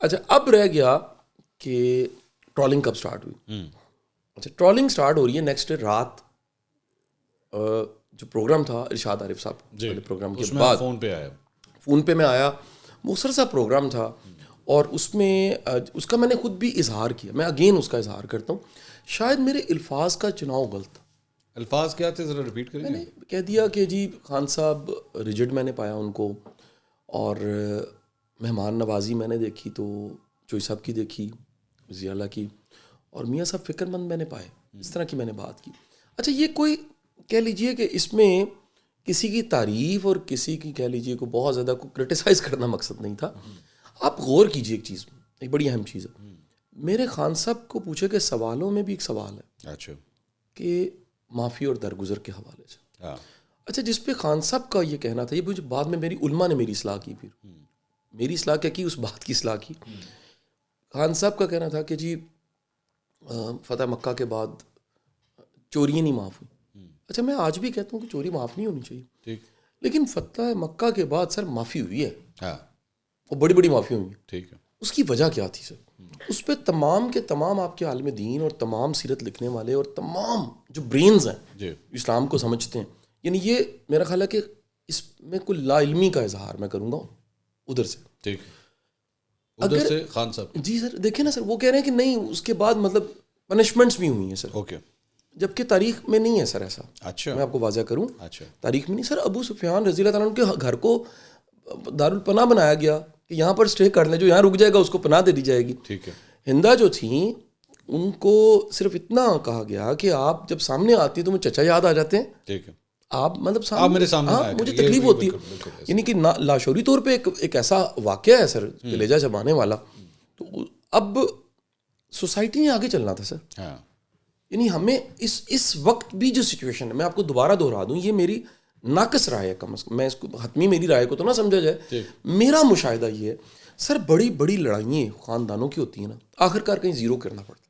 اچھا اب رہ گیا کہ ٹرولنگ کب سٹارٹ ہوئی. اچھا ٹرولنگ سٹارٹ ہو رہی ہے نیکسٹ رات. جو پروگرام تھا ارشاد عارف صاحب والے پروگرام کے بعد فون پہ میں آیا, مؤثر سا پروگرام تھا, اور اس میں اس کا میں نے خود بھی اظہار کیا. میں اگین اس کا اظہار کرتا ہوں, شاید میرے الفاظ کا چناؤ غلط تھا. الفاظ کیا تھے ذرا ریپیٹ کریں. میں نے کہہ دیا کہ جی خان صاحب ریجڈ میں نے پایا ان کو, اور مہمان نوازی میں نے دیکھی تو چوئی صاحب کی دیکھی, وزیر اعلیٰ کی, اور میاں صاحب فکر مند میں نے پائے. اس طرح کی میں نے بات کی. اچھا یہ کوئی کہہ لیجئے کہ اس میں کسی کی تعریف اور کسی کی کہہ لیجئے کو بہت زیادہ کو کرٹیسائز کرنا مقصد نہیں تھا. آپ غور کیجئے ایک چیز, ایک بڑی اہم چیز ہے. میرے خان صاحب کو پوچھے کہ سوالوں میں بھی ایک سوال ہے اچھا کہ معافی اور درگزر کے حوالے سے. اچھا جس پہ خان صاحب کا یہ کہنا تھا, یہ مجھے بعد میں میری علماء نے میری اصلاح کی, پھر میری اصلاح کیا کی, اس بات کی اصلاح کی. خان صاحب کا کہنا تھا کہ جی فتح مکہ کے بعد چوریاں نہیں معاف ہوئی. اچھا میں آج بھی کہتا ہوں کہ چوری معاف نہیں ہونی چاہیے, لیکن فتح مکہ کے بعد سر معافی ہوئی ہے, اور بڑی بڑی معافی ہوئی ہیں. ٹھیک ہے. اس کی وجہ کیا تھی سر؟ اس پہ تمام کے تمام آپ کے عالم دین اور تمام سیرت لکھنے والے اور تمام جو برینز ہیں اسلام کو سمجھتے ہیں, یعنی یہ میرا خیال ہے کہ اس میں کوئی لا علمی کا اظہار میں کروں گا ادھر سے. ٹھیک ادھر سے خان صاحب جی سر دیکھیں نا سر, وہ کہہ رہے ہیں کہ نہیں اس کے بعد مطلب پنشمنٹس بھی ہوئی ہیں سر. اوکے. جبکہ تاریخ میں نہیں ہے سر ایسا. اچھا میں آپ کو واضح کروں, اچھا تاریخ میں نہیں سر. ابو سفیان رضی اللہ تعالیٰ عنہ کے گھر کو دارالپناہ بنایا گیا کہ یہاں پر اسٹے کر لیں, جو یہاں رک جائے گا اس کو پناہ دے دی جائے گی. ٹھیک ہے. ہندا جو تھیں ان کو صرف اتنا کہا گیا کہ آپ جب سامنے آتی ہیں تو مجھے چچا یاد آ جاتے ہیں. ٹھیک ہے. آپ مطلب میرے سامنے مجھے تکلیف ہوتی ہے, یعنی کہ لاشعوری طور پہ ایک ایسا واقعہ ہے سر کلیجہ جمانے والا. تو اب سوسائٹی نے آگے چلنا تھا سر. یعنی ہمیں اس وقت بھی جو سچویشن ہے, میں آپ کو دوبارہ دہرا دوں, یہ میری ناقص رائے ہے کم از کم, میں اس کو حتمی میری رائے کو تو نہ سمجھا جائے. میرا مشاہدہ یہ ہے سر, بڑی بڑی لڑائیاں خاندانوں کی ہوتی ہیں نا, آخر کار کہیں زیرو کرنا پڑتا ہے.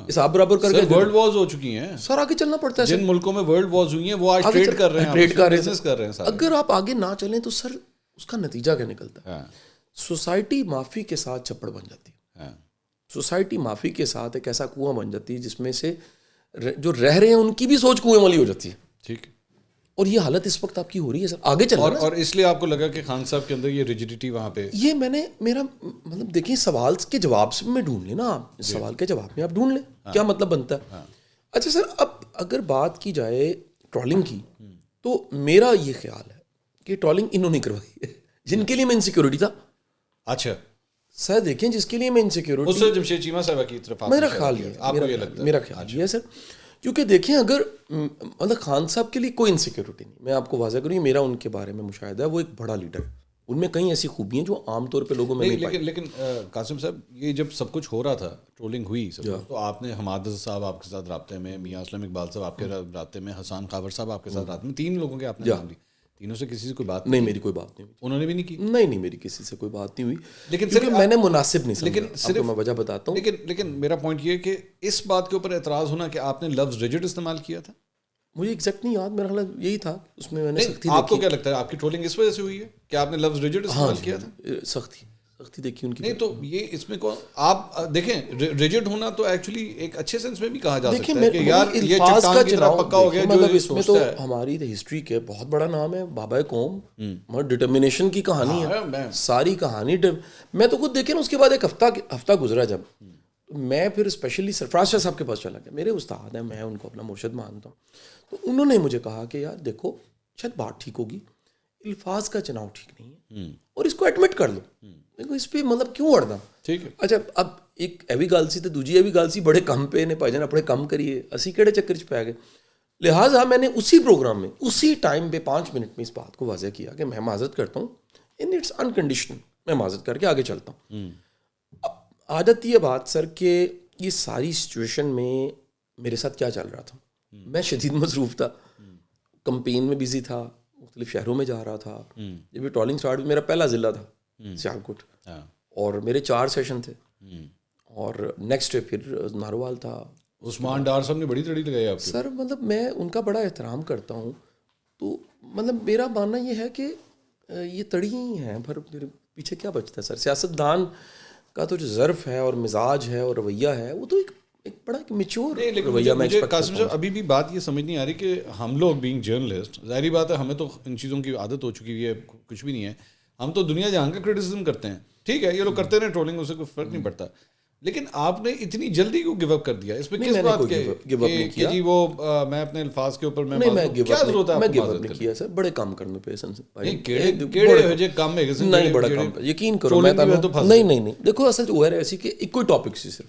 حساب برابر کر کے ورلڈ وارز ہو چکی ہیں سر, آگے چلنا پڑتا ہے. جن ملکوں میں ورلڈ وارز ہوئی ہیں وہ آج ٹریڈ کر رہے ہیں, بزنس کر رہے ہیں. اگر آپ آگے نہ چلیں تو سر اس کا نتیجہ کیا نکلتا ہے؟ سوسائٹی معافی کے ساتھ چپڑ بن جاتی ہے. سوسائٹی معافی کے ساتھ ایک ایسا کنواں بن جاتی ہے جس میں سے جو رہ رہے ہیں ان کی بھی سوچ کنویں والی ہو جاتی ہے. ٹھیک ہے. اور یہ حالت اس وقت آپ کی ہو رہی ہے سر, آگے چل رہا ہے. اور اس لیے آپ کو لگا کہ خان صاحب کے اندر یہ ریجڈیٹی وہاں پہ, یہ میں نے میرا مطلب دیکھیں سوال کے جواب میں ڈھونڈ لیں نا, آپ سوال کے جواب میں آپ ڈھونڈ لیں کیا مطلب بنتا ہے. اچھا سر, اب اگر بات کی جائے ٹرولنگ کی تو میرا یہ خیال ہے کہ ٹرولنگ انہوں نے کروائی ہے جن کے لیے میں انسیکیورٹی تھا. اچھا سر دیکھیں جس کے لیے میں انسیکیورٹی, اس سے جمشید چیمہ صاحبہ کی طرف میرا خیال یہ میرا خیال یہ ہے سر, کیونکہ دیکھیں اگر مطلب خان صاحب کے لیے کوئی انسیکیورٹی نہیں, میں آپ کو واضح کروں, یہ میرا ان کے بارے میں مشاہدہ ہے, وہ ایک بڑا لیڈر ہے, ان میں کئی ایسی خوبیاں جو عام طور پہ لوگوں میں نہیں پائی. لیکن قاسم صاحب یہ جب سب کچھ ہو رہا تھا, ٹرولنگ ہوئی سب, تو آپ نے حماد صاحب آپ کے ساتھ رابطے میں, میاں اسلم اقبال صاحب آپ کے رابطے میں, حسان خاور صاحب آپ کے ساتھ رابطے میں, 3 لوگوں کے آپ نے نام لی, تینوں سے کسی سے کوئی بات نہیں؟ میری کوئی بات نہیں ہوئی. انہوں نے بھی نہیں کی. نہیں میری کسی سے کوئی بات نہیں ہوئی, لیکن صرف میں نے مناسب نہیں سمجھا. آپ کو میں وجہ بتاتا ہوں. لیکن میرا پوائنٹ یہ ہے کہ اس بات کے اوپر اعتراض ہونا کہ آپ نے لفظ ریجڈ استعمال کیا تھا. مجھے ایگزیکٹ نہیں یاد, میرا خیال یہی تھا اس میں نے سختی. آپ کو کیا لگتا ہے آپ کی ٹرولنگ اس وجہ سے ہوئی ہے کہ آپ نے لفظ ریجڈ استعمال کیا تھا؟ سختی دیکھی ان کی. نہیں تو یہ اس میں آپ دیکھیں ریجڈ ہونا تو ایکچولی ایک اچھے سینس میں بھی کہا جا سکتا ہے کہ یار یہ چٹان کی طرح پکا ہو گیا. مطلب اس میں تو ہماری ہسٹری کے بہت بڑا نام ہے بابا قوم, ڈٹرمنیشن کی کہانی ہے ساری کہانی. میں تو خود دیکھیں نا اس کے بعد ایک ہفتہ گزرا جب میں پھر اسپیشلی سرفراز شاہ صاحب کے پاس چلا گیا, میرے استاد ہیں, میں ان کو اپنا مرشد مانتا ہوں. تو انہوں نے مجھے کہا کہ یار دیکھو شاید بات ٹھیک ہوگی, الفاظ کا چناؤ ٹھیک نہیں ہے, اور اس کو ایڈمٹ کر لو. دیکھو اس پہ مطلب کیوں اڑنا. ٹھیک ہے. اچھا اب ایک ایوی گل سی تو دوجی ایوی گل سی, بڑے کم پہ نے بھائی جان اپنے کم کریے, اسی کہڑے چکر چ پی گئے. لہٰذا میں نے اسی پروگرام میں اسی ٹائم پہ 5 منٹ میں اس بات کو واضح کیا کہ میں معذرت کرتا ہوں, ان اٹس انکنڈیشنل, میں معذرت کر کے آگے چلتا ہوں. عادت یہ بات سر کہ یہ ساری سچویشن میں میرے ساتھ کیا چل رہا تھا, میں شدید مصروف تھا, کمپین میں بزی تھا, مختلف شہروں میں جا رہا تھا. جب یہ ٹرولنگ اسٹارٹ ہوئی, میرا پہلا ضلع تھا سیالکوٹ, اور میرے 4 سیشن تھے, اور نیکسٹ پھر ناروال تھا. عثمان ڈار صاحب نے بڑی تڑی لگائی آپ کو. سر مطلب میں ان کا بڑا احترام کرتا ہوں, تو مطلب میرا ماننا یہ ہے کہ یہ تڑی ہی ہیں, پھر پیچھے کیا بچتا ہے سر. سیاست دان کا تو جو ظرف ہے اور مزاج ہے اور رویہ ہے وہ تو ایک بڑا میچور رویہ میں ایکسپیکٹ قاسم صاحب ابھی بھی بات یہ سمجھ نہیں آ رہی کہ ہم لوگ بینگ جرنلسٹ, ظاہری بات ہے ہمیں تو ان چیزوں کی عادت ہو چکی ہے, کچھ بھی نہیں ہے, ہم تو دنیا جہاں کا کرٹیسزم کرتے ہیں, ٹھیک ہے یہ لوگ کرتے رہے ٹرولنگ, اس سے کوئی فرق نہیں پڑتا, لیکن آپ نے اتنی جلدی کیوں گیو اپ کر دیا اس پہ کس بات کہ جی وہ میں اپنے الفاظ کے اوپر میں کیا ضرورت ہے, میں گیو اپ نہیں کیا سر, بڑے کام کرنے پہ کیڑے کام ہے نہیں, بڑا کام یقین کرو میں نہیں دیکھو اصل جو ہے ایسی کہ ایک کوئی ٹاپک سی صرف.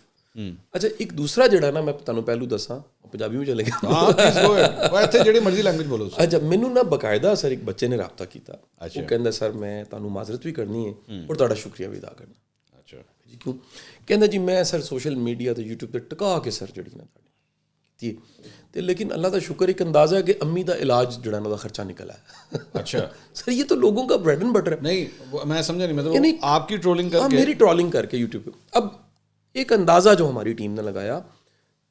اچھا ایک دوسرا جڑا نا میں تانوں پہلو دساں پنجابی میں چلے گا, جڑی مرضی لینگویج بولو. اچھا مینوں نا باقاعدہ سر ایک بچے نے رابطہ کیتا, وہ کہندا سر میں تانوں معذرت بھی کرنی ہے اور تہاڈا شکریہ بھی ادا کرنا. اچھا جی کیوں کہندا جی میں سر سوشل میڈیا تے یوٹیوب تے ٹکا کے سر جڑی نا تھی تے لیکن اللہ کا شکر ایک اندازہ ہے کہ امی دا علاج جڑا نا دا خرچہ نکلا ہے. اچھا سر یہ تو لوگوں کا بریڈ اینڈ بٹر ہے. نہیں میں سمجھا نہیں, مطلب آپ کی ٹرولنگ کر کے, میری ٹرولنگ کر کے یوٹیوب پہ. اب ایک اندازہ جو ہماری ٹیم نے لگایا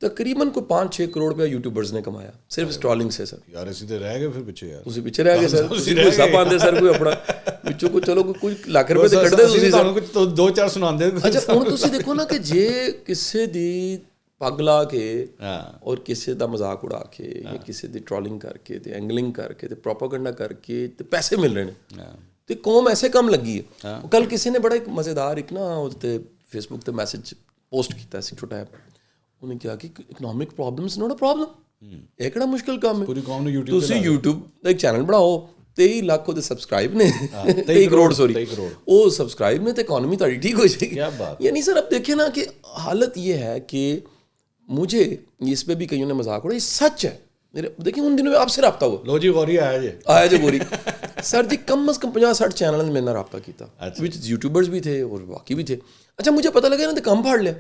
تقریباً کو 5-6 کروڑ روپیہ یوٹیوبرز نے کمایا صرف اس ٹرولنگ سے. سر یار اسی تے رہ گئے پھر پیچھے, یار اسی پیچھے رہ گئے سر, کوئی سب آندے سر کوئی اپنا پچھوں کو چلو کوئی لاکھ روپے تے کٹ دے تسی تو 2-4 سناندے. اچھا ہن تسی دیکھو نا کہ جے کسے دی پگ لا کے اور کسے دا مذاق اڑا کے یا کسے دی ٹرولنگ کر کے تے اینگلنگ کر کے تے پروپیگنڈا کر کے تے پیسے مل رہے ہیں تے قوم ایسے کم لگی ہے. کل کسی نے بڑا ایک مزیدار ایک نا تے فیس بک تے میسج پوسٹ کیتا سی چھوٹا ہے, انہیں کہا کہ economic problems not a problem, یہ کہڑا مشکل کام ہے, پوری قوم نے تسی یوٹیوب دا ایک چینل بناؤ 23 لاکھ دے سبسکرائب نے 23 کروڑ سوری وہ سبسکرائب نے تے اکانومی تاری ٹھیک ہو جائے گی. یعنی سر اب دیکھیں نا کہ حالت یہ ہے کہ مجھے اس پہ بھی کئیوں نے مذاق اڑا, یہ سچ ہے. میرے دیکھیں ان دنوں میں آپ سے رابطہ ہوا, لو جی غوری آیا جی غوری سر جی کم از کم 50-60 چینل نے میرے نال رابطہ کیتا, وچ یوٹیوبرز بھی تھے اور باقی بھی تھے. اچھا مجھے پتہ لگا انہوں نے کم پھاڑ لیا,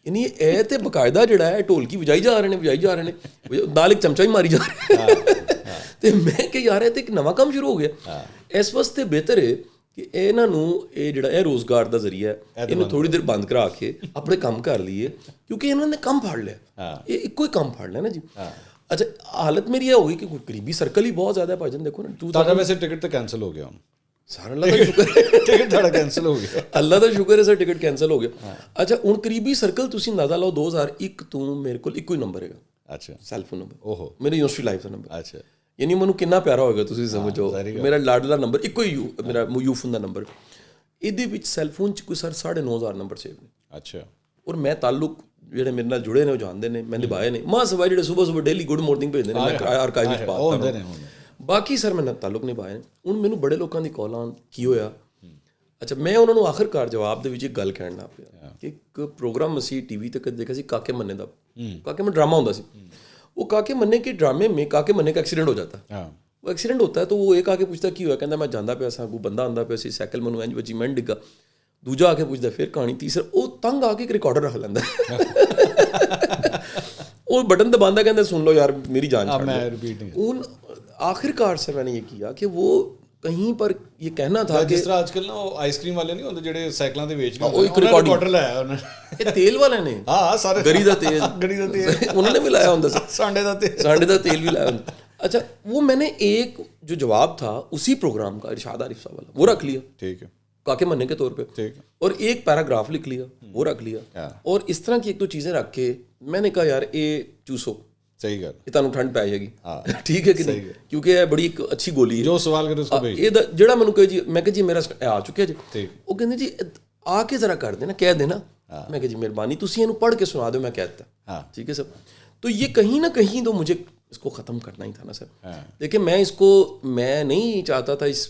یعنی اے تے باقاعدہ جڑا ہے ڈھولکی بجائی جا رہے ہیں نال ایک چمچا ہی ماری جا رہے ہیں تے میں کہ یار تے ایک نواں کام شروع ہو گیا. اس واسطے بہتر ہے کہ انہاں نوں اے جڑا ہے روزگار دا ذریعہ ہے, انہوں تھوڑی دیر بند کرا کے اپنے کام کر لیے کیونکہ انہوں نے کم پھاڑ لیا, یہ ایک کوئی کام پھاڑ لیا نا جی. اچھا حالت میری یہ ہوگی کہ قریبی سرکل ہی بہت زیادہ ہے بھائی جان. دیکھو نا ویسے ٹکٹ تو کینسل ہو گیا, سر اللہ کا شکر ہے ٹکٹ تھوڑا کینسل ہو گیا, اللہ کا شکر ہے سر ٹکٹ کینسل ہو گیا. اچھا ہن قریبی سرکل تسی اندازہ لاؤ 2001 تو میرے کول ایک ہی نمبر ہے. اچھا سیل فون نمبر, اوہو میرے یونیورسٹی لائف دا نمبر. اچھا یعنی مینوں کنا پیارا ہوگا تسی سمجھو, میرا لاڈلا نمبر ایک ہی میرا یو فون دا نمبر, ایدے وچ سیل فون چ کوئی سر 9,500 نمبر سیو نے. اچھا اور میں تعلق جڑے میرے نال جڑے نے وہ جانتے ہیں, میں نبھائے نے, ماں سوائے جڑے صبح ڈیلی گڈ مارننگ بھیجتے ہیں میں آرکائیو وچ پاتا ہوں, باقی سر میں تعلق نبھائے نے. ہن مینوں بڑے لوکاں دی کال آن کی ہویا. اچھا میں انہوں نے آخر کار جواب دے وچ ایک گل کہنا پیا کہ ایک پروگرام اسی ٹی وی تے دیکھا سی کاکے مننے دا, کاکے میں ڈرامہ ہوندا سی. وہ کاکے مننے کے ڈرامے میں کاکے مننے کا ایکسیڈنٹ ہو جاتا ہے. وہ ایکسیڈنٹ ہوتا ہے تو وہ ایک آ کے پوچھتا کی ہوا, کہندا میں جاندا پیا سا, کوئی بندہ آندا پیا سی سائیکل منوں انج بچی میں ڈگا. دوجا آ کے پوچھتا پھر کہانی, تیسرا وہ تنگ آ کے ایک ریکارڈر رکھ لیندا, وہ بٹن دباندا کہندا سن لو یار میری جان چھوڑ. آخر کار سے میں نے یہ کیا کہ وہ کہیں پر یہ کہنا تھا کہ جس طرح آج کل نا وہ آئس کریم والے نہیں ہوندے جڑے سائیکلاں تے بیچ رہے ہیں, ریکارڈر لایا انہوں نے, یہ تیل والے نے, ہاں سارے گری دا تیل انہوں نے بھی لایا ہوندا, سانڈے دا تیل بھی لایا ہوندا. اچھا وہ میں نے ایک جو جواب تھا اسی پروگرام کا ارشاد عارف صاحب والا وہ رکھ لیا, ٹھیک ہے, کاکے مننے کے طور پہ, اور ایک پیراگراف لکھ لیا وہ رکھ لیا, اور اس طرح کی ایک دو چیزیں رکھ کے میں نے کہا یار اے چوسو, صحیح گل, یہ تانوں ٹھنڈ پی جائے گی, ٹھیک ہے کہ نہیں, کیونکہ یہ بڑی ایک اچھی گولی ہے, جو سوال کرے اس کو بھیج. یہ جڑا مینوں کہے جی, میں کہ جی میرا آ چکا جی, وہ کہندے جی آ کے ذرا کر دینا, کہہ دینا. میں کہ جی مہربانی تسی اینوں پڑھ کے سنا دو, میں کہتا, ٹھیک ہے سر. تو یہ کہیں نہ کہیں تو مجھے اس کو ختم کرنا ہی تھا نا سر. دیکھیں میں اس کو میں نہیں چاہتا تھا اس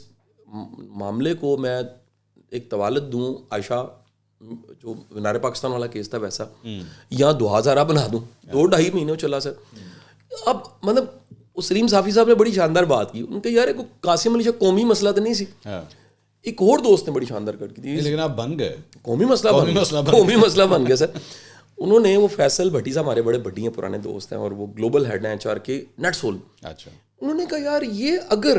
معاملے کو میں ایک طوالت دوں عائشہ جو مینار پاکستان والا کیس تھا ویسا, یا 2000 بنا دوں, 2-2.5 مہینے چلا سر. اب مطلب وہ سلیم صافی صاحب نے بڑی شاندار بات کی, ان کہ یار قاسم علی شاہ قومی مسئلہ تو نہیں سی, ایک اور دوست نے بڑی شاندار کر کی تھی, لیکن آپ بن گئے قومی مسئلہ بن گیا سر. انہوں نے وہ فیصل بھٹی صاحب ہمارے بڑے بڈی ہیں, پرانے دوست ہیں, اور وہ گلوبل ہیڈ ہیں HR کے نیٹ سول. اچھا انہوں نے کہا یار یہ اگر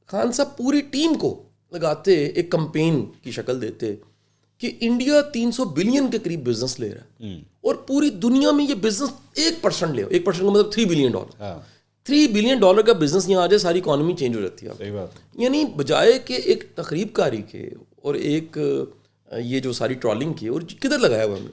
خان صاحب پوری ٹیم کو لگاتے, ایک کمپین کی شکل دیتے کہ انڈیا 300 بلین کے قریب بزنس لے رہا ہے اور پوری دنیا میں یہ بزنس 1% لے, 1% کا مطلب $3 بلین, $3 بلین کا بزنس یہاں آ جائے, ساری اکانومی چینج ہو جاتی ہے. یعنی بجائے کہ ایک تقریب کاری کے اور ایک یہ جو ساری ٹرالنگ کی اور کدھر لگایا ہوا ہم نے.